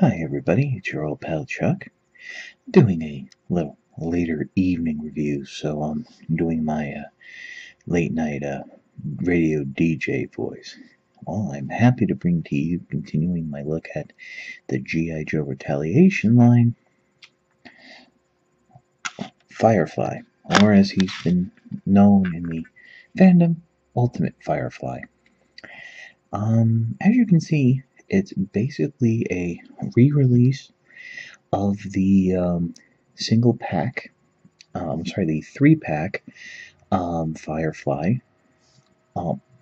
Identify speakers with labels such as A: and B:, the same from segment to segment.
A: Hi everybody, it's your old pal Chuck, doing a little later evening review. So I'm doing my late night radio DJ voice. Well, I'm happy to bring to you, continuing my look at the G.I. Joe Retaliation line, Firefly, or as he's been known in the fandom, Ultimate Firefly. As you can see, it's basically a re-release of the single pack, the 3-pack Firefly.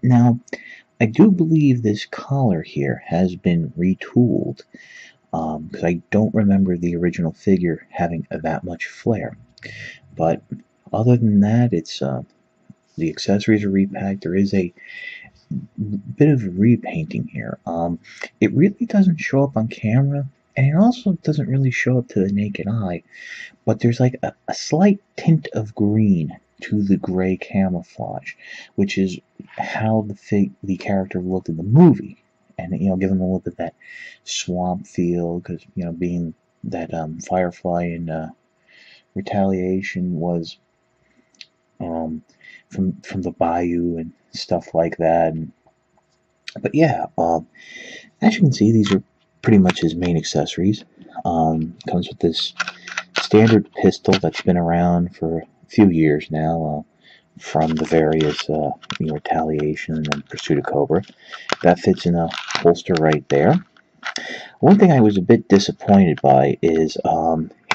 A: Now, I do believe this collar here has been retooled, because I don't remember the original figure having that much flare. But other than that, it's the accessories are repacked. There is a bit of repainting here. It really doesn't show up on camera, and it also doesn't really show up to the naked eye, but there's like a slight tint of green to the gray camouflage, which is how the character looked in the movie, and give him a little bit of that swamp feel, because being that Firefly in Retaliation was from the bayou and stuff like that. But yeah, as you can see, these are pretty much his main accessories. Comes with this standard pistol that's been around for a few years now, from the various Retaliation and Pursuit of Cobra. That fits in a holster right there. One thing I was a bit disappointed by is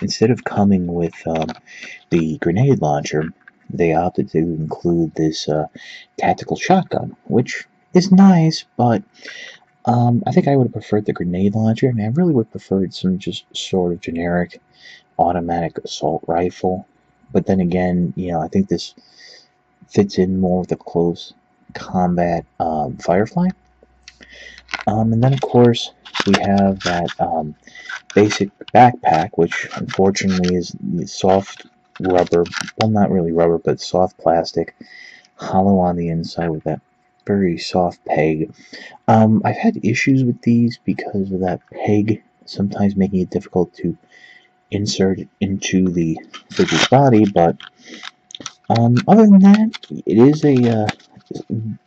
A: instead of coming with the grenade launcher, they opted to include this tactical shotgun, which is nice, but I think I would have preferred the grenade launcher. I mean, I really would have preferred some just sort of generic automatic assault rifle. But then again, I think this fits in more with a close combat Firefly. And then, of course, we have that basic backpack, which unfortunately is soft rubber. Well, not really rubber, but soft plastic, hollow on the inside with that very soft peg. I've had issues with these because of that peg sometimes making it difficult to insert into the figure's body, but other than that, it is a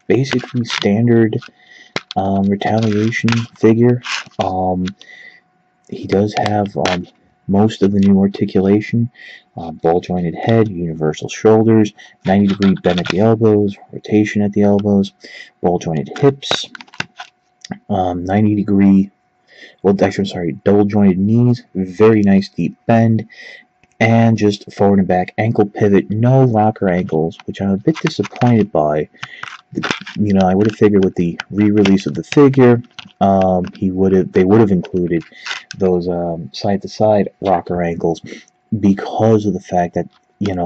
A: basically standard Retaliation figure. He does have most of the new articulation, ball jointed head, universal shoulders, 90-degree bend at the elbows, rotation at the elbows, ball jointed hips, 90-degree, double jointed knees, very nice deep bend, and just forward and back ankle pivot, no rocker ankles, which I'm a bit disappointed by. I would have figured with the re-release of the figure, they would have included those side-to-side rocker ankles, because of the fact that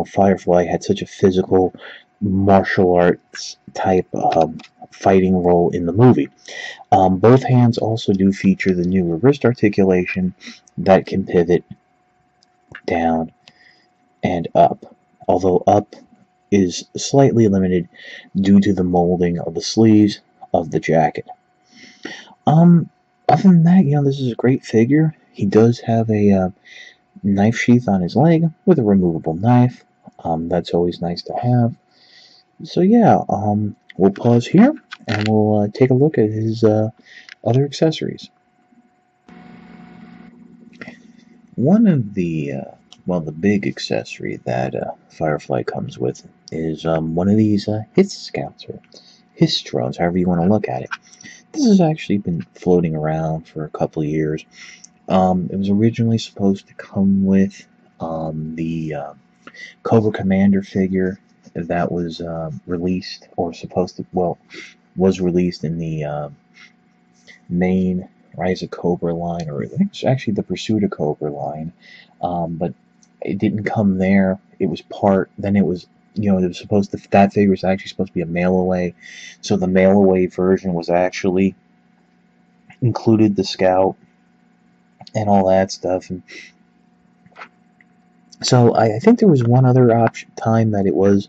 A: Firefly had such a physical martial arts type fighting role in the movie. Both hands also do feature the newer wrist articulation that can pivot down and up, although up is slightly limited due to the molding of the sleeves of the jacket. Other than that, this is a great figure. He does have a knife sheath on his leg with a removable knife. That's always nice to have. So yeah, we'll pause here and we'll take a look at his other accessories. One of the the big accessory that Firefly comes with is one of these HISS scouts, or HISS drones, however you want to look at it. This has actually been floating around for a couple of years. It was originally supposed to come with the Cobra Commander figure that was released, or was released in the main Rise of Cobra line, or I think it's actually the Pursuit of Cobra line, but it didn't come there. It was then it was, that figure was actually supposed to be a mail-away, so the mail-away version was actually included the Scout and all that stuff. And so I think there was one other time that it was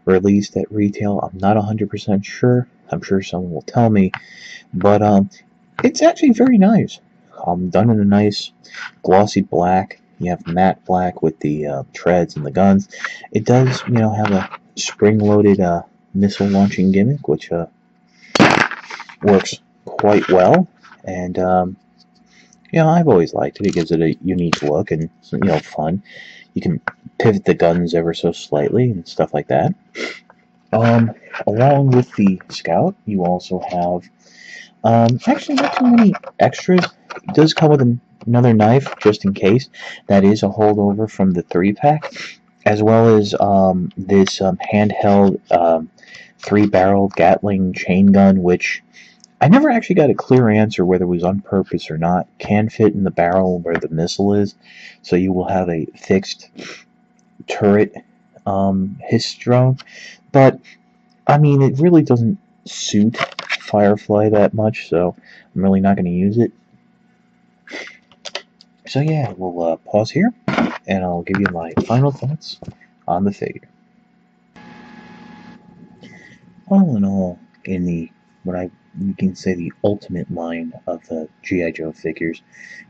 A: released at retail. I'm not 100% sure. I'm sure someone will tell me, but it's actually very nice. done in a nice glossy black. You have matte black with the treads and the guns. It does, have a spring-loaded missile launching gimmick, which works quite well. And I've always liked it. It gives it a unique look and fun. You can pivot the guns ever so slightly and stuff like that. Along with the Scout, you also have actually not too many extras. It does come with another knife just in case. That is a holdover from the 3-pack, as well as this handheld 3-barrel Gatling chain gun, which I never actually got a clear answer whether it was on purpose or not. Can fit in the barrel where the missile is, so you will have a fixed turret histron. But I mean, it really doesn't suit Firefly that much, so I'm really not going to use it. So yeah, we'll pause here, and I'll give you my final thoughts on the figure. All in all, in the you can say the ultimate line of the G.I. Joe figures,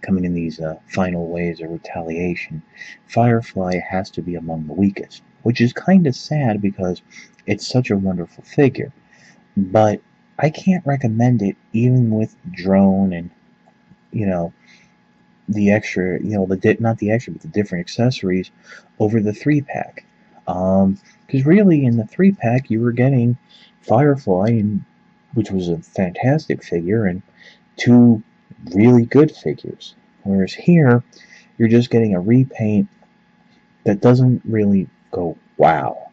A: coming in these final waves of Retaliation, Firefly has to be among the weakest, which is kind of sad because it's such a wonderful figure. But I can't recommend it even with drone and the extra, not the extra, but the different accessories over the 3-pack. Because really, in the 3-pack, you were getting Firefly, which was a fantastic figure, and 2 really good figures. Whereas here, you're just getting a repaint that doesn't really go wow.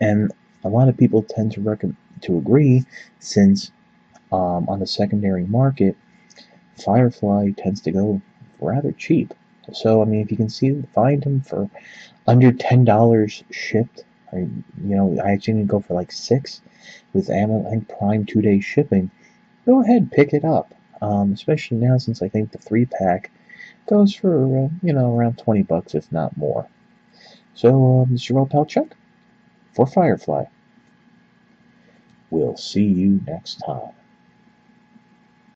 A: And a lot of people tend to agree, since on the secondary market, Firefly tends to go rather cheap. So I mean, if you can find them for under $10 shipped, or I actually go for like 6 with Amazon Prime 2-day shipping, go ahead, pick it up. Especially now, since I think the 3-pack goes for around $20, if not more. So this is your old pal Chuck for Firefly. We'll see you next time.